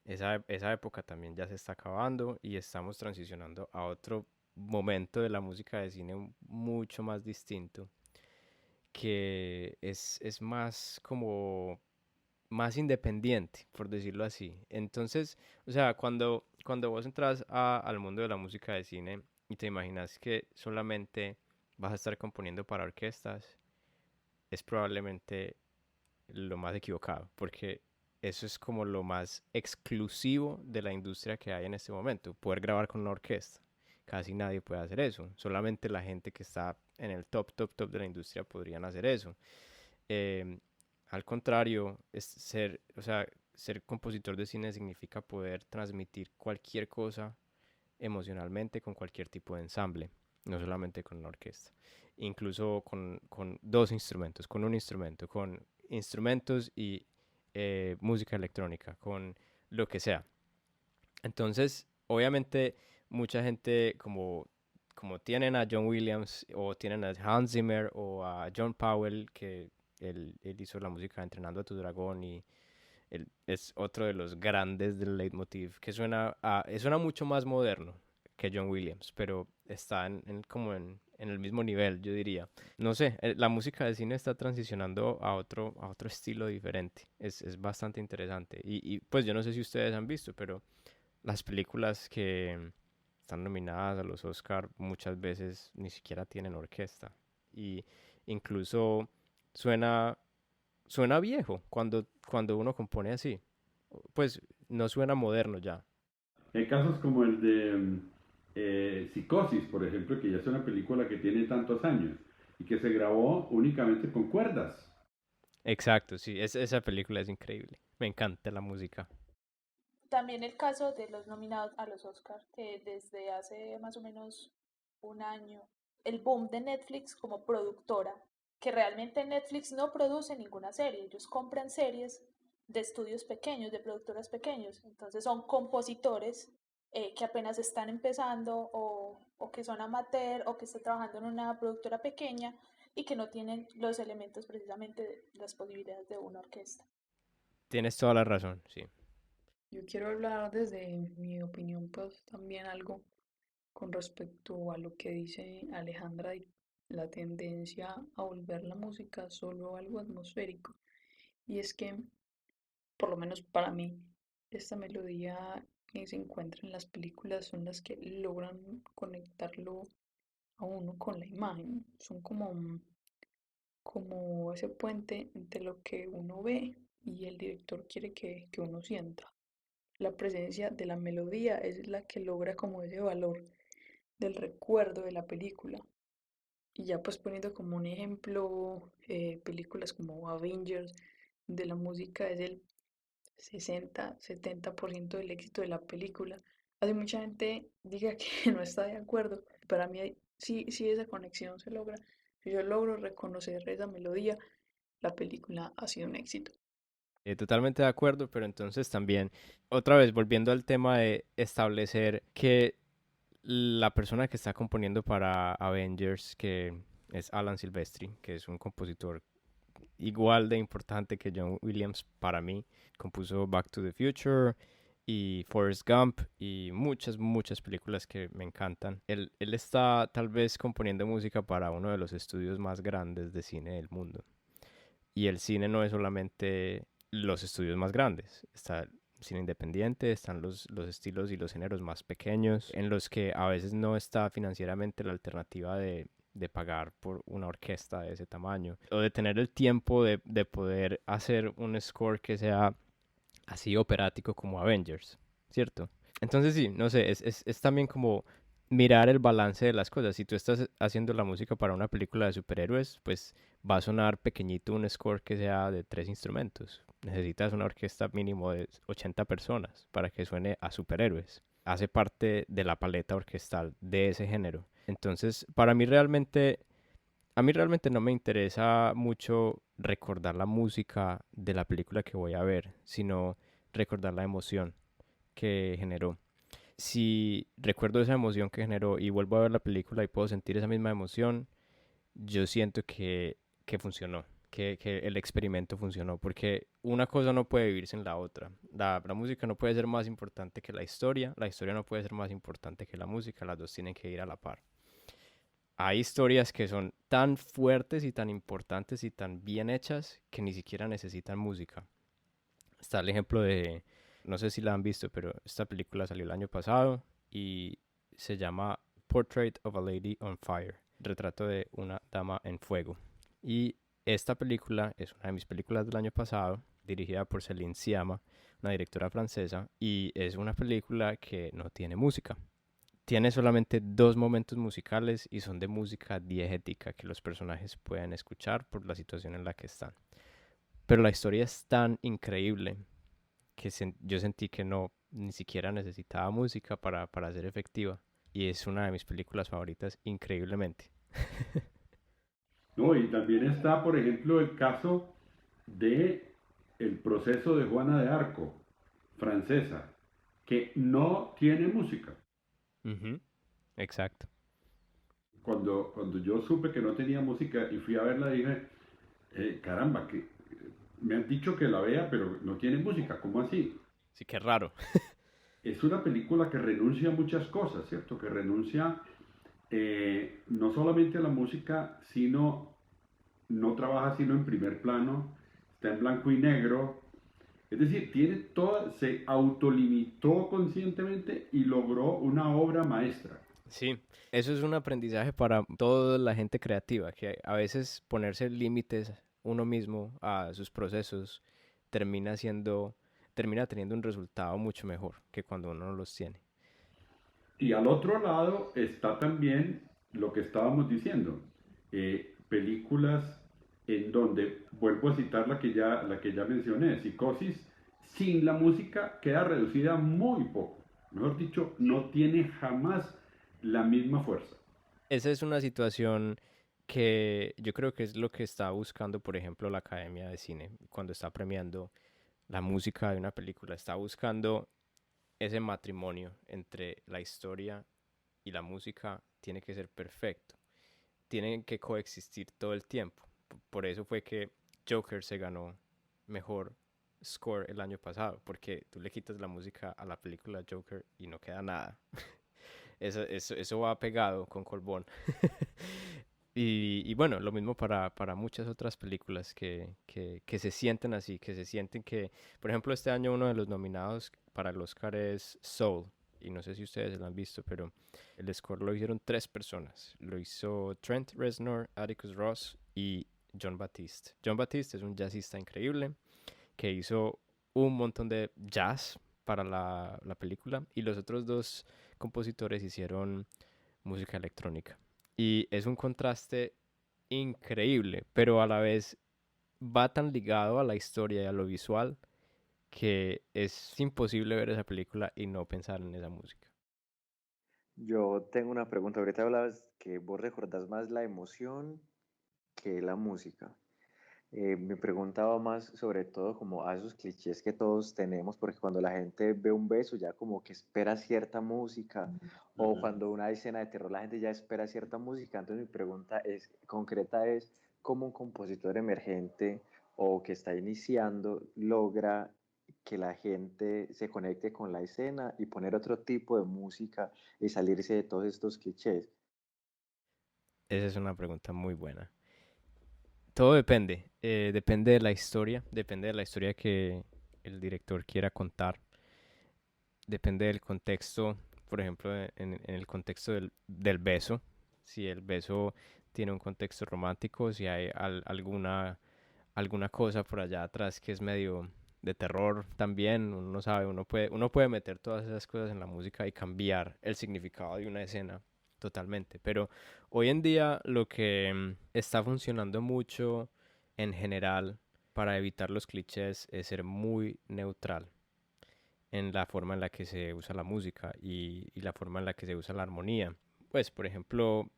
Esa época también ya se está acabando y estamos transicionando a otro momento de la música de cine mucho más distinto, que es más como más independiente, por decirlo así. Entonces, o sea, cuando vos entras al mundo de la música de cine y te imaginas que solamente vas a estar componiendo para orquestas, es probablemente lo más equivocado, porque eso es como lo más exclusivo de la industria que hay en este momento, poder grabar con una orquesta. Casi nadie puede hacer eso, solamente la gente que está en el top de la industria podrían hacer eso. Em, Al contrario, o sea, ser compositor de cine significa poder transmitir cualquier cosa emocionalmente con cualquier tipo de ensamble, no solamente con una orquesta, incluso con dos instrumentos, con un instrumento, con instrumentos y música electrónica, con lo que sea. Entonces, obviamente, mucha gente como tienen a John Williams o tienen a Hans Zimmer o a John Powell, que él hizo la música de Entrenando a tu Dragón y él es otro de los grandes del leitmotiv, que suena mucho más moderno que John Williams, pero está como en el mismo nivel, yo diría. No sé, la música de cine está transicionando a otro estilo diferente. Es bastante interesante. Y pues yo no sé si ustedes han visto, pero las películas que están nominadas a los Oscar muchas veces ni siquiera tienen orquesta. Y incluso suena, suena viejo cuando uno compone así. Pues no suena moderno ya. Hay casos como el de Psicosis, por ejemplo, que ya es una película que tiene tantos años y que se grabó únicamente con cuerdas. Exacto, sí, esa película es increíble. Me encanta la música. También el caso de los nominados a los Oscars, que desde hace más o menos un año, el boom de Netflix como productora, que realmente Netflix no produce ninguna serie, ellos compran series de estudios pequeños, de productoras pequeños, entonces son compositores que apenas están empezando o que son amateur o que están trabajando en una productora pequeña y que no tienen los elementos precisamente de las posibilidades de una orquesta. Tienes toda la razón, sí. Yo quiero hablar desde mi opinión, pues también algo con respecto a lo que dice Alejandra de la tendencia a volver la música solo algo atmosférico. Y es que, por lo menos para mí, esta melodía que se encuentra en las películas son las que logran conectarlo a uno con la imagen. Son como ese puente entre lo que uno ve y el director quiere que uno sienta. La presencia de la melodía es la que logra como ese valor del recuerdo de la película. Y ya pues poniendo como un ejemplo, películas como Avengers, de la música es el 60-70% del éxito de la película. Hace mucha gente diga que no está de acuerdo. Para mí sí esa conexión se logra. Si yo logro reconocer esa melodía, la película ha sido un éxito. Totalmente de acuerdo, pero entonces también, otra vez, volviendo al tema de establecer que la persona que está componiendo para Avengers, que es Alan Silvestri, que es un compositor igual de importante que John Williams para mí, compuso Back to the Future, y Forrest Gump y muchas películas que me encantan. Él está tal vez componiendo música para uno de los estudios más grandes de cine del mundo. Y el cine no es solamente los estudios más grandes, está el cine independiente, están los estilos y los géneros más pequeños, en los que a veces no está financieramente la alternativa de pagar por una orquesta de ese tamaño, o de tener el tiempo de poder hacer un score que sea así operático como Avengers, ¿cierto? Entonces sí, no sé, es también como mirar el balance de las cosas. Si tú estás haciendo la música para una película de superhéroes, pues va a sonar pequeñito un score que sea de 3 instrumentos. Necesitas una orquesta mínimo de 80 personas para que suene a superhéroes. Hace parte de la paleta orquestal de ese género. Entonces, a mí realmente no me interesa mucho recordar la música de la película que voy a ver, sino recordar la emoción que generó. Si recuerdo esa emoción que generó y vuelvo a ver la película y puedo sentir esa misma emoción, yo siento que funcionó, que el experimento funcionó, porque una cosa no puede vivir sin la otra. La música no puede ser más importante que la historia no puede ser más importante que la música, las dos tienen que ir a la par. Hay historias que son tan fuertes y tan importantes y tan bien hechas que ni siquiera necesitan música. Está el ejemplo de, no sé si la han visto, pero esta película salió el año pasado y se llama Portrait of a Lady on Fire, retrato de una dama en fuego. Y esta película es una de mis películas del año pasado, dirigida por Céline Sciamma, una directora francesa, y es una película que no tiene música. Tiene solamente 2 momentos musicales y son de música diegética que los personajes pueden escuchar por la situación en la que están. Pero la historia es tan increíble que yo sentí que no, ni siquiera necesitaba música para ser efectiva. Y es una de mis películas favoritas, increíblemente. No, y también está, por ejemplo, el caso de el proceso de Juana de Arco, francesa, que no tiene música. Ujú, exacto. Cuando yo supe que no tenía música y fui a verla, dije, caramba, que me han dicho que la vea, pero no tiene música, ¿cómo así? Sí, qué raro. Es una película que renuncia a muchas cosas, ¿cierto? Que renuncia no solamente a la música, sino no trabaja sino en primer plano, está en blanco y negro. Es decir, tiene toda, se autolimitó conscientemente y logró una obra maestra. Sí, eso es un aprendizaje para toda la gente creativa, que a veces ponerse límites uno mismo a sus procesos termina siendo, termina teniendo un resultado mucho mejor que cuando uno no los tiene. Y al otro lado está también lo que estábamos diciendo, películas en donde, vuelvo a citar la que ya mencioné, Psicosis, sin la música queda reducida muy poco. Mejor dicho, no tiene jamás la misma fuerza. Esa es una situación que yo creo que es lo que está buscando, por ejemplo, la Academia de Cine cuando está premiando la música de una película. Está buscando ese matrimonio entre la historia y la música tiene que ser perfecto. Tienen que coexistir todo el tiempo. Por eso fue que Joker se ganó mejor score el año pasado, porque tú le quitas la música a la película Joker y no queda nada. Eso va pegado con Colbón. Y bueno, lo mismo para muchas otras películas que se sienten así, que se sienten que, por ejemplo, este año uno de los nominados para el Oscar es Soul, y no sé si ustedes lo han visto, pero el score lo hicieron 3 personas. Lo hizo Trent Reznor, Atticus Ross y John Batiste. John Batiste es un jazzista increíble que hizo un montón de jazz para la película y los otros 2 compositores hicieron música electrónica. Y es un contraste increíble, pero a la vez va tan ligado a la historia y a lo visual que es imposible ver esa película y no pensar en esa música. Yo tengo una pregunta. Ahorita hablabas que vos recordás más la emoción que la música. Me preguntaba más sobre todo como a esos clichés que todos tenemos, porque cuando la gente ve un beso ya como que espera cierta música, o cuando una escena de terror la gente ya espera cierta música. Entonces mi pregunta es, concreta es, ¿cómo un compositor emergente o que está iniciando logra que la gente se conecte con la escena y poner otro tipo de música y salirse de todos estos clichés? Esa es una pregunta muy buena. Todo depende, depende de la historia que el director quiera contar, depende del contexto, por ejemplo, en el contexto del beso, si el beso tiene un contexto romántico, si hay alguna cosa por allá atrás que es medio de terror también, uno no sabe, uno puede meter todas esas cosas en la música y cambiar el significado de una escena totalmente. Pero hoy en día lo que está funcionando mucho en general para evitar los clichés es ser muy neutral en la forma en la que se usa la música y la forma en la que se usa la armonía. Pues, por ejemplo,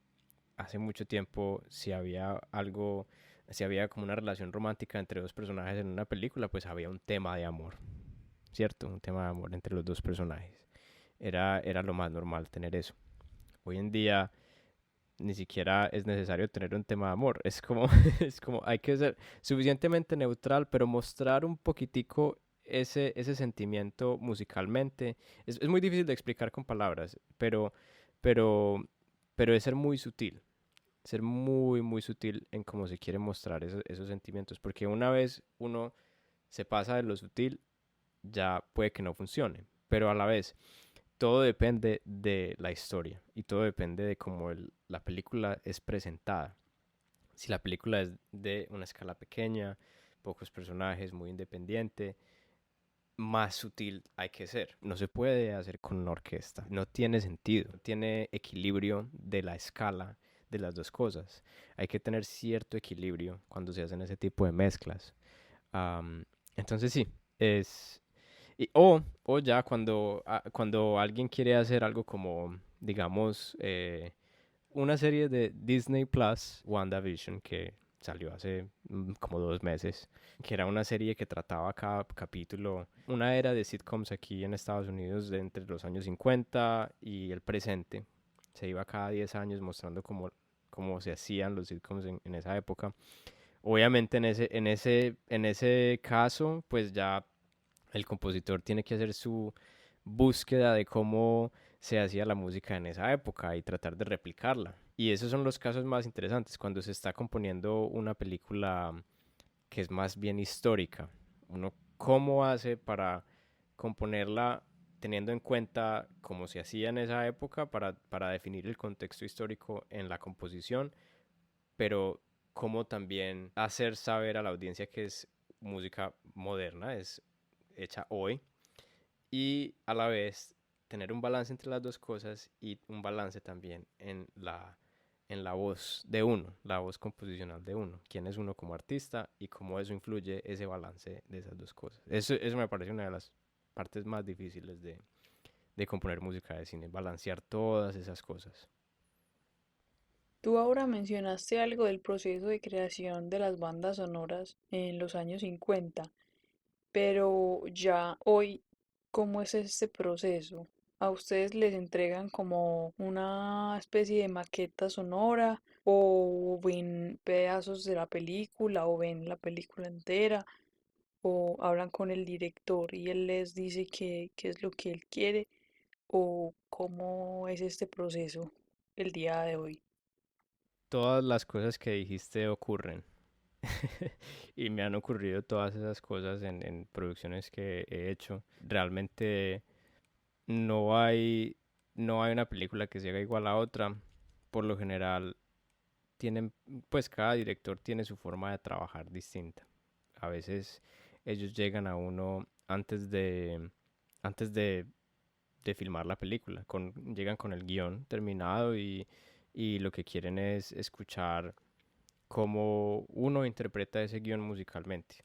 hace mucho tiempo, si había como una relación romántica entre dos personajes en una película, pues había un tema de amor, ¿cierto? Un tema de amor entre los dos personajes. Era lo más normal tener eso. Hoy en día ni siquiera es necesario tener un tema de amor. Es como, es como hay que ser suficientemente neutral, pero mostrar un poquitico ese sentimiento musicalmente. Es muy difícil de explicar con palabras, pero, pero es ser muy, muy sutil en cómo se quiere mostrar esos sentimientos, porque una vez uno se pasa de lo sutil, ya puede que no funcione, pero a la vez todo depende de la historia y todo depende de cómo la película es presentada. Si la película es de una escala pequeña, pocos personajes, muy independiente, más sutil hay que ser. No se puede hacer con una orquesta. No tiene sentido. No tiene equilibrio de la escala de las dos cosas. Hay que tener cierto equilibrio cuando se hacen ese tipo de mezclas. Am, entonces sí, es... o ya cuando alguien quiere hacer algo como, digamos, una serie de Disney Plus, WandaVision, que salió hace como 2 meses, que era una serie que trataba cada capítulo, una era de sitcoms aquí en Estados Unidos de entre los años 50 y el presente. Se iba cada 10 años mostrando cómo se hacían los sitcoms en esa época. Obviamente en ese caso, pues ya el compositor tiene que hacer su búsqueda de cómo se hacía la música en esa época y tratar de replicarla. Y esos son los casos más interesantes cuando se está componiendo una película que es más bien histórica. Uno cómo hace para componerla teniendo en cuenta cómo se hacía en esa época para definir el contexto histórico en la composición, pero cómo también hacer saber a la audiencia que es música moderna, es hecha hoy, y a la vez tener un balance entre las dos cosas y un balance también en la voz de uno, la voz composicional de uno, quién es uno como artista y cómo eso influye ese balance de esas dos cosas. Eso me parece una de las partes más difíciles de componer música de cine, balancear todas esas cosas. Tú ahora mencionaste algo del proceso de creación de las bandas sonoras en los años 50, pero ya hoy, ¿cómo es este proceso? ¿A ustedes les entregan como una especie de maqueta sonora o ven pedazos de la película o ven la película entera o hablan con el director y él les dice qué es lo que él quiere o cómo es este proceso el día de hoy? Todas las cosas que dijiste ocurren. Y me han ocurrido todas esas cosas en producciones que he hecho. Realmente no hay, no hay una película que se haga igual a otra. Por lo general, tienen, pues cada director tiene su forma de trabajar distinta. A veces ellos llegan a uno antes de filmar la película. Llegan con el guión terminado y lo que quieren es escuchar cómo uno interpreta ese guión musicalmente.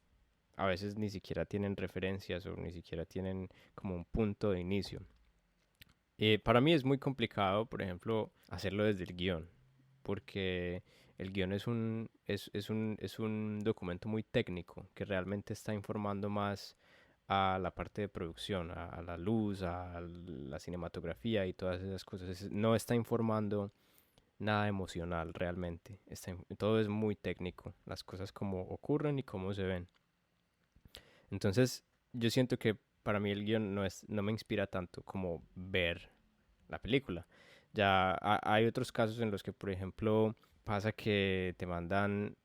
A veces ni siquiera tienen referencias o ni siquiera tienen como un punto de inicio. Para mí es muy complicado, por ejemplo, hacerlo desde el guión, porque el guión es un documento muy técnico que realmente está informando más a la parte de producción, a la luz, a la cinematografía y todas esas cosas. No está informando nada emocional realmente. Todo es muy técnico, las cosas como ocurren y cómo se ven. Entonces, yo siento que para mí el guión no me inspira tanto como ver la película. Ya hay otros casos en los que, por ejemplo, pasa que te mandan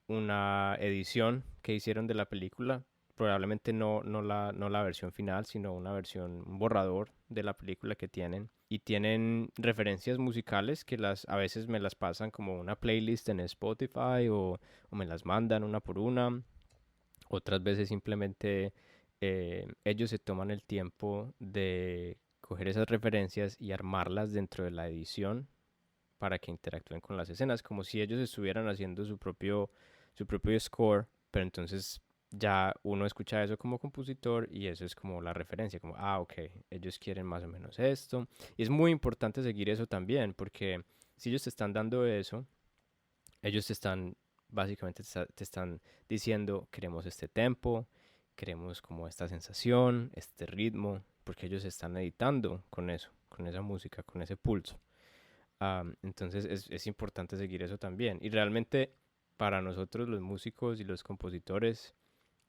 una edición que hicieron de la película, probablemente no la versión final, sino una versión, un borrador de la película que tienen. Y tienen referencias musicales que a veces me las pasan como una playlist en Spotify o me las mandan una por una. Otras veces simplemente ellos se toman el tiempo de coger esas referencias y armarlas dentro de la edición para que interactúen con las escenas, como si ellos estuvieran haciendo su propio score, pero entonces ya uno escucha eso como compositor y eso es como la referencia, como, ok, ellos quieren más o menos esto. Y es muy importante seguir eso también, porque si ellos te están dando eso, ellos te están, básicamente te están diciendo, queremos este tempo, queremos como esta sensación, este ritmo, porque ellos están editando con eso, con esa música, con ese pulso. Entonces es importante seguir eso también. Y realmente para nosotros los músicos y los compositores,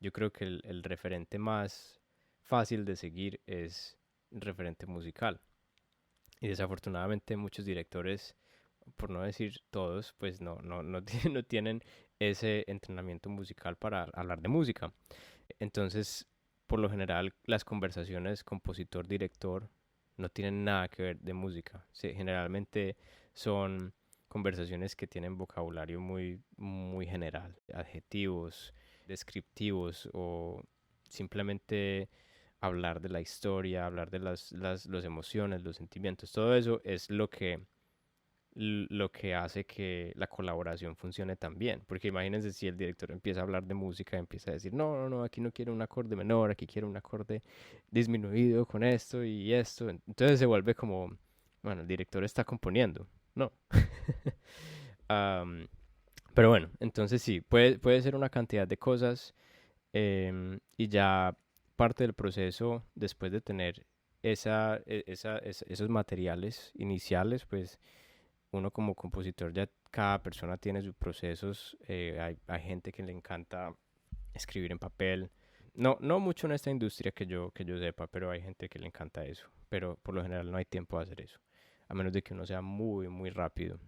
yo creo que el referente más fácil de seguir es el referente musical. Y desafortunadamente muchos directores, por no decir todos, pues no tienen ese entrenamiento musical para hablar de música. Entonces, por lo general, las conversaciones compositor-director no tienen nada que ver de música. Generalmente son conversaciones que tienen vocabulario muy general, adjetivos, descriptivos o simplemente hablar de la historia, hablar de las emociones, los sentimientos. Todo eso es lo que hace que la colaboración funcione tan bien. Porque imagínense si el director empieza a hablar de música, empieza a decir, no, aquí no quiero un acorde menor, aquí quiero un acorde disminuido con esto y esto. Entonces se vuelve como, bueno, el director está componiendo, ¿no? Am, pero bueno, entonces sí, puede ser una cantidad de cosas y ya parte del proceso, después de tener esos materiales iniciales, pues uno como compositor ya cada persona tiene sus procesos. Hay gente que le encanta escribir en papel. No mucho en esta industria que yo sepa, pero hay gente que le encanta eso. Pero por lo general no hay tiempo de hacer eso, a menos de que uno sea muy rápido.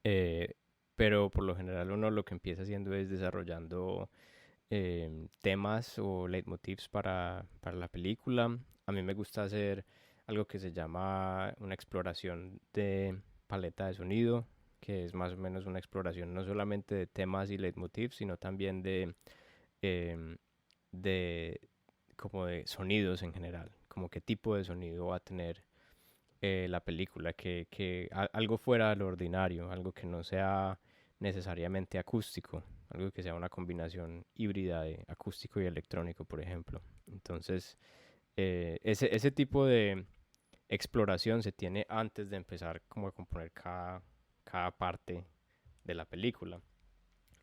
Eh, pero por lo general uno lo que empieza haciendo es desarrollando temas o leitmotivs para la película. A mí me gusta hacer algo que se llama una exploración de paleta de sonido, que es más o menos una exploración no solamente de temas y leitmotivs, sino también em, de como de sonidos en general, como qué tipo de sonido va a tener la película, algo fuera de lo ordinario, algo que no sea necesariamente acústico, algo que sea una combinación híbrida de acústico y electrónico, por ejemplo. Entonces, ese tipo de exploración se tiene antes de empezar como a componer cada parte de la película.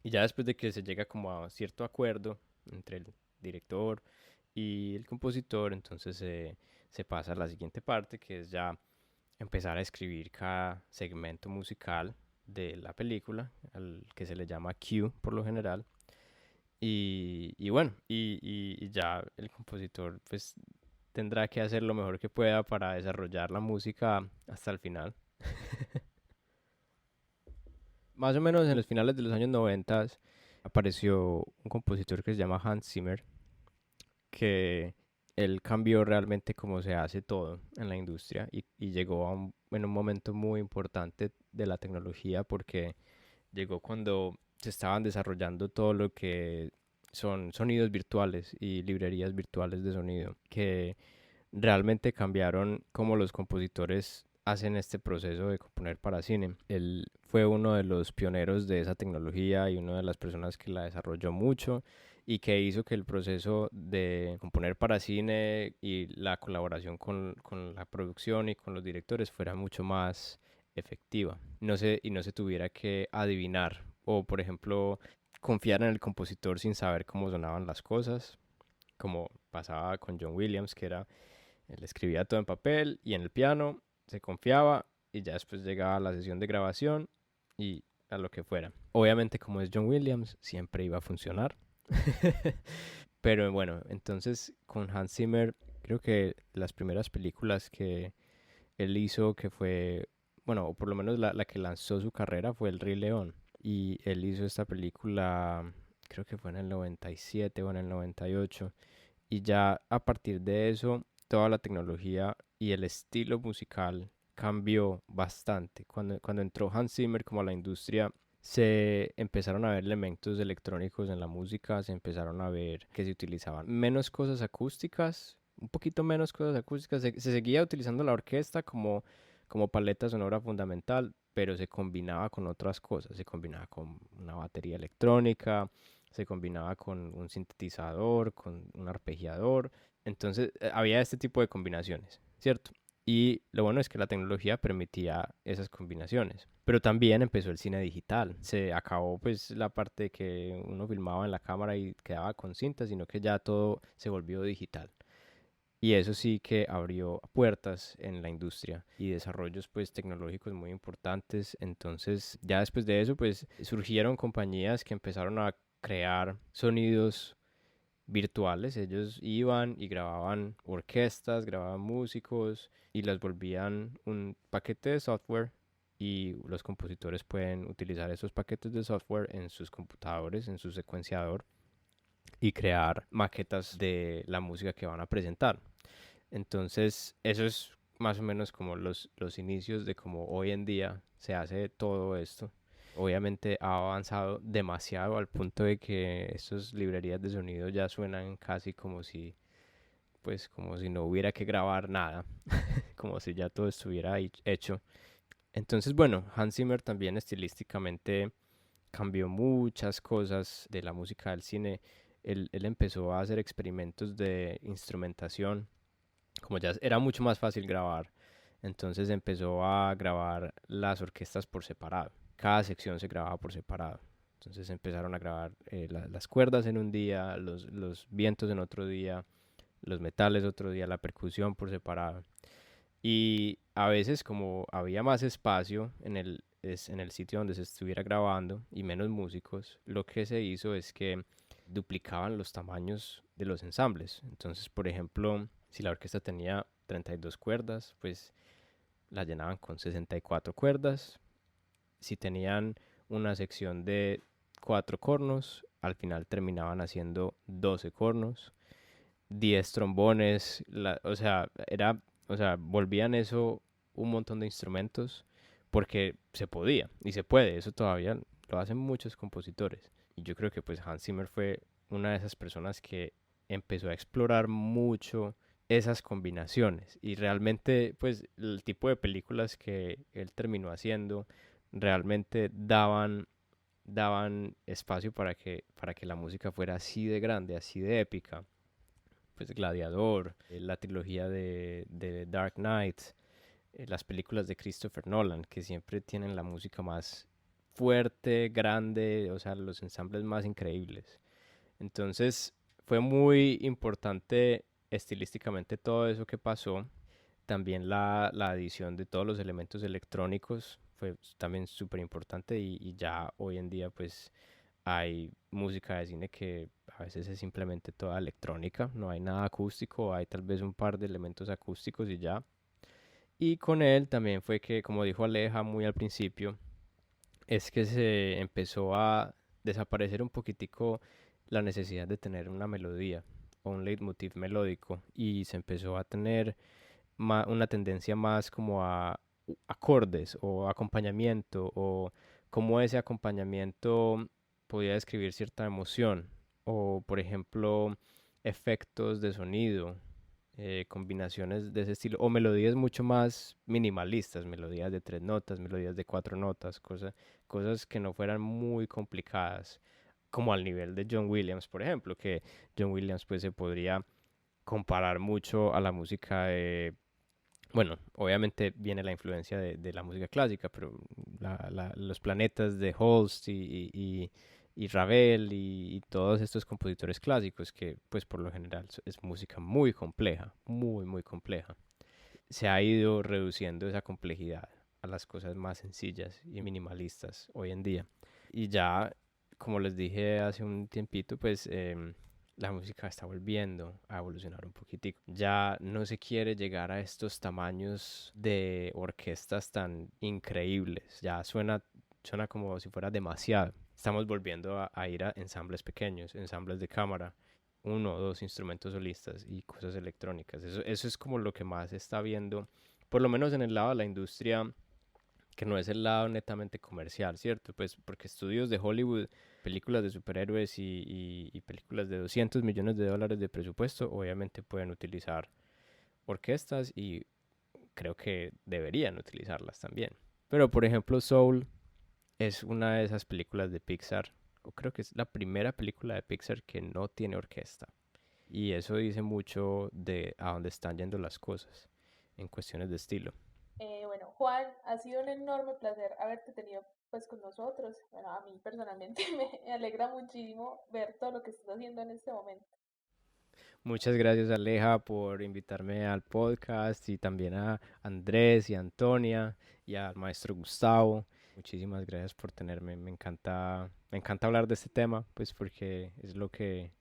Y ya después de que se llega como a cierto acuerdo entre el director y el compositor, entonces se pasa a la siguiente parte, que es ya empezar a escribir cada segmento musical de la película, al que se le llama cue por lo general. Y bueno, y ya el compositor pues tendrá que hacer lo mejor que pueda para desarrollar la música hasta el final. Más o menos en los finales de los años 90 apareció un compositor que se llama Hans Zimmer, que él cambió realmente cómo se hace todo en la industria y llegó en un momento muy importante de la tecnología porque llegó cuando se estaban desarrollando todo lo que son sonidos virtuales y librerías virtuales de sonido, que realmente cambiaron cómo los compositores hacen este proceso de componer para cine. Él fue uno de los pioneros de esa tecnología y una de las personas que la desarrolló mucho y que hizo que el proceso de componer para cine y la colaboración con la producción y con los directores fuera mucho más efectiva. Y no se tuviera que adivinar o, por ejemplo, confiar en el compositor sin saber cómo sonaban las cosas, como pasaba con John Williams, que era él escribía todo en papel y en el piano, se confiaba y ya después llegaba a la sesión de grabación y a lo que fuera. Obviamente, como es John Williams, siempre iba a funcionar. Pero bueno, entonces con Hans Zimmer, creo que las primeras películas que él hizo, que fue, bueno, o por lo menos la que lanzó su carrera fue El Rey León. Y él hizo esta película, creo que fue en el 97 o en el 98. Y ya a partir de eso, toda la tecnología y el estilo musical cambió bastante. Cuando entró Hans Zimmer como a la industria, se empezaron a ver elementos electrónicos en la música, se empezaron a ver que se utilizaban menos cosas acústicas, un poquito menos cosas acústicas. Se seguía utilizando la orquesta como paleta sonora fundamental, pero se combinaba con otras cosas. Se combinaba con una batería electrónica, se combinaba con un sintetizador, con un arpegiador. Entonces había este tipo de combinaciones, ¿cierto? Y lo bueno es que la tecnología permitía esas combinaciones. Pero también empezó el cine digital. Se acabó pues la parte que uno filmaba en la cámara y quedaba con cinta, sino que ya todo se volvió digital. Y eso sí que abrió puertas en la industria y desarrollos pues tecnológicos muy importantes. Entonces ya después de eso pues surgieron compañías que empezaron a crear sonidos virtuales. Ellos iban y grababan orquestas, grababan músicos y las volvían un paquete de software, y los compositores pueden utilizar esos paquetes de software en sus computadores, en su secuenciador, y crear maquetas de la música que van a presentar. Entonces, eso es más o menos como los inicios de cómo hoy en día se hace todo esto. Obviamente ha avanzado demasiado al punto de que estas librerías de sonido ya suenan casi como si no hubiera que grabar nada, como si ya todo estuviera hecho. Entonces, bueno, Hans Zimmer también estilísticamente cambió muchas cosas de la música del cine. Él empezó a hacer experimentos de instrumentación, como ya era mucho más fácil grabar. Entonces empezó a grabar las orquestas por separado. Cada sección se grababa por separado. Entonces empezaron a grabar las cuerdas en un día, los vientos en otro día, los metales otro día, la percusión por separado. Y a veces, como había más espacio en el sitio donde se estuviera grabando y menos músicos, lo que se hizo es que duplicaban los tamaños de los ensambles. Entonces, por ejemplo, si la orquesta tenía 32 cuerdas, pues la llenaban con 64 cuerdas. Si tenían una sección de 4 cornos, al final terminaban haciendo 12 cornos, 10 trombones, volvían eso un montón de instrumentos porque se podía y se puede. Eso todavía lo hacen muchos compositores. Y yo creo que pues Hans Zimmer fue una de esas personas que empezó a explorar mucho esas combinaciones, y realmente pues el tipo de películas que él terminó haciendo realmente daban espacio para que la música fuera así de grande, así de épica. Pues Gladiador, la trilogía de Dark Knight, las películas de Christopher Nolan, que siempre tienen la música más fuerte, grande, o sea, los ensambles más increíbles. Entonces fue muy importante estilísticamente todo eso que pasó. También la adición de todos los elementos electrónicos fue también súper importante, y ya hoy en día pues hay música de cine que a veces es simplemente toda electrónica, no hay nada acústico, hay tal vez un par de elementos acústicos y ya. Y con él también fue que, como dijo Aleja muy al principio, es que se empezó a desaparecer un poquitico la necesidad de tener una melodía o un leitmotiv melódico, y se empezó a tener una tendencia más como a acordes o acompañamiento, o cómo ese acompañamiento podía describir cierta emoción, o por ejemplo efectos de sonido, combinaciones de ese estilo, o melodías mucho más minimalistas, melodías de 3 notas, melodías de 4 notas, cosas que no fueran muy complicadas, como al nivel de John Williams, por ejemplo, que John Williams pues se podría comparar mucho a la música de, bueno, obviamente viene la influencia de la música clásica, pero los planetas de Holst y Ravel y todos estos compositores clásicos, que pues por lo general es música muy compleja, muy, muy compleja. Se ha ido reduciendo esa complejidad a las cosas más sencillas y minimalistas hoy en día. Y ya como les dije hace un tiempito, pues la música está volviendo a evolucionar un poquitico. Ya no se quiere llegar a estos tamaños de orquestas tan increíbles. Ya suena como si fuera demasiado. Estamos volviendo a ir a ensambles pequeños, ensambles de cámara, uno o dos instrumentos solistas y cosas electrónicas. Eso es como lo que más se está viendo, por lo menos en el lado de la industria, que no es el lado netamente comercial, ¿cierto? Pues porque estudios de Hollywood, películas de superhéroes y películas de $200 millones de presupuesto, obviamente pueden utilizar orquestas y creo que deberían utilizarlas también. Pero por ejemplo, Soul es una de esas películas de Pixar, o creo que es la primera película de Pixar que no tiene orquesta. Y eso dice mucho de a dónde están yendo las cosas en cuestiones de estilo. Bueno, Juan, ha sido un enorme placer haberte tenido pues con nosotros. Bueno, a mí personalmente me alegra muchísimo ver todo lo que estás haciendo en este momento. Muchas gracias, Aleja, por invitarme al podcast y también a Andrés y a Antonia y al maestro Gustavo. Muchísimas gracias por tenerme. Me encanta hablar de este tema, pues porque es lo que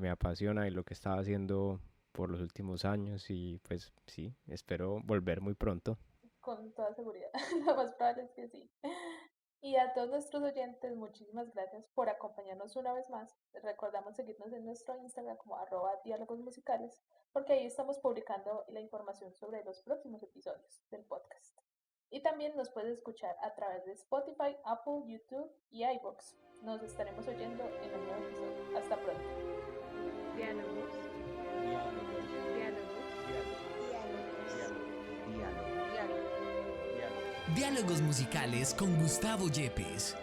me apasiona y lo que estaba haciendo por los últimos años y pues sí, espero volver muy pronto. Con toda seguridad, lo más probable es que sí. Y a todos nuestros oyentes, muchísimas gracias por acompañarnos una vez más. Recordamos seguirnos en nuestro Instagram como @diálogos musicales, porque ahí estamos publicando la información sobre los próximos episodios del podcast. Y también nos puedes escuchar a través de Spotify, Apple, YouTube y iVoox. Nos estaremos oyendo en un nuevo episodio. Hasta pronto. Diálogos. Diálogos musicales con Gustavo Yepes.